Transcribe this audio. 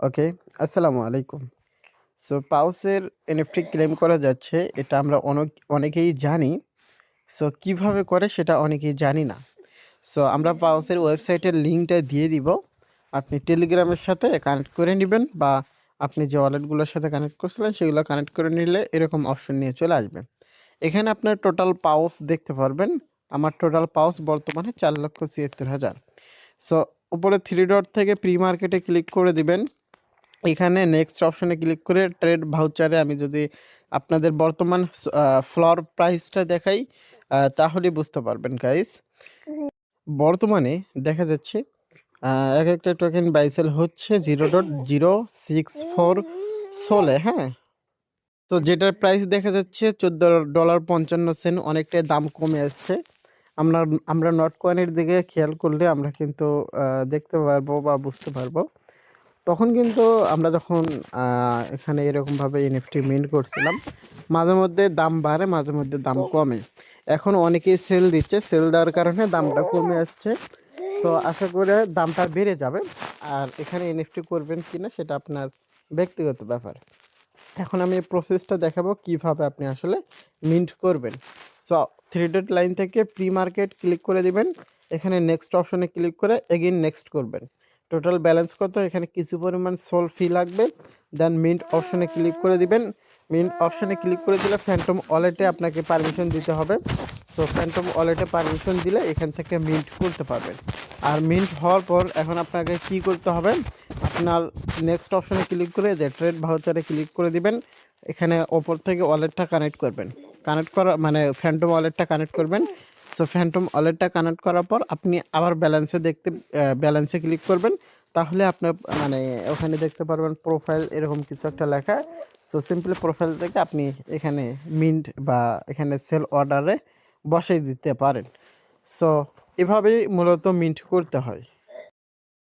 ওকে, আসসালামু আলাইকুম। So পাউসের NFT claim করা যাচ্ছে এটা আমরা অনেকেই জানি। সো কিভাবে করে সেটা অনেকেই জানি না। সো আমরা পাউসের ওয়েবসাইটের লিঙ্কটা দিয়ে দিব। আপনি টেলিগ্রামের সাথে কানেক্ট করে নিবেন বা আপনি যে ওয়ালেটগুলোর সাথে কানেক্ট করছিলেন সেগুলো কানেক্ট করে নিলে এরকম অপশন নিয়ে চলে আসবে। এখানে আপনার টোটাল পাউস দেখতে পারবেন। আমার টোটাল পাউস বর্তমানে 4,76,000। সো উপরে 3 ডট থেকে প্রি মার্কেটে ক্লিক করে দিবেন। এখানে নেক্সট অপশনে ক্লিক করে ট্রেড ভাউচারে আমি যদি আপনাদের বর্তমান ফ্লোর প্রাইসটা দেখাই তাহলে বুঝতে পারবেন গাইস। বর্তমানে দেখা যাচ্ছে এক একটা টোকেন বাইসেল হচ্ছে 0.064 সোলে, হ্যাঁ। তো যেটার প্রাইস দেখা যাচ্ছে $14.55, অনেকটাই দাম কমে আসছে। আমরা আমরা নট কয়েনের দিকে খেয়াল করলে আমরা কিন্তু দেখতে পারবো বা বুঝতে পারবো। তখন কিন্তু আমরা যখন এখানে এরকমভাবে এনএফটি মিন্ট করছিলাম, মাঝে মধ্যে দাম বাড়ে, মাঝে মধ্যে দাম কমে। এখন অনেকেই সেল দিচ্ছে, সেল দেওয়ার কারণে দামটা কমে আসছে। সো আশা করে দামটা বেড়ে যাবে। আর এখানে এনএফটি করবেন কিনা সেটা আপনার ব্যক্তিগত ব্যাপার। এখন আমি প্রসেসটা দেখাবো কিভাবে আপনি আসলে মিন্ট করবেন। সো 3 ডট লাইন থেকে প্রি মার্কেট ক্লিক করে দিবেন। এখানে নেক্সট অপশনে ক্লিক করে এগেইন নেক্সট করবেন। টোটাল ব্যালেন্স কত, এখানে কিছু পরিমাণ সোল ফি লাগবে। দেন মিন্ট অপশনে ক্লিক করে দিবেন। মিন্ট অপশনে ক্লিক করে দিলে ফ্যান্টম ওয়ালেটে আপনাকে পারমিশন দিতে হবে। সো ফ্যান্টম ওয়ালেটে পারমিশন দিলে এখান থেকে মিন্ট করতে পারবেন। আর মিন্ট হওয়ার পর এখন আপনাকে কি করতে হবে, আপনার নেক্সট অপশনে ক্লিক করে ট্রেড ভাউচারে ক্লিক করে দিবেন। এখানে ওপর থেকে ওয়ালেটটা কানেক্ট করবেন। কানেক্ট করা মানে ফ্যান্টম ওয়ালেটটা কানেক্ট করবেন। সো ফ্যান্টম ওয়ালেটটা কানেক্ট করার পর আপনি আবার ব্যালেন্সে ক্লিক করবেন। তাহলে আপনার মানে ওখানে দেখতে পারবেন প্রোফাইল এরকম কিছু একটা লেখা। সো সিম্পলি প্রোফাইল থেকে আপনি এখানে মিন্ট বা এখানে সেল অর্ডারে বসাই দিতে পারেন। সো এভাবেই মূলত মিন্ট করতে হয়।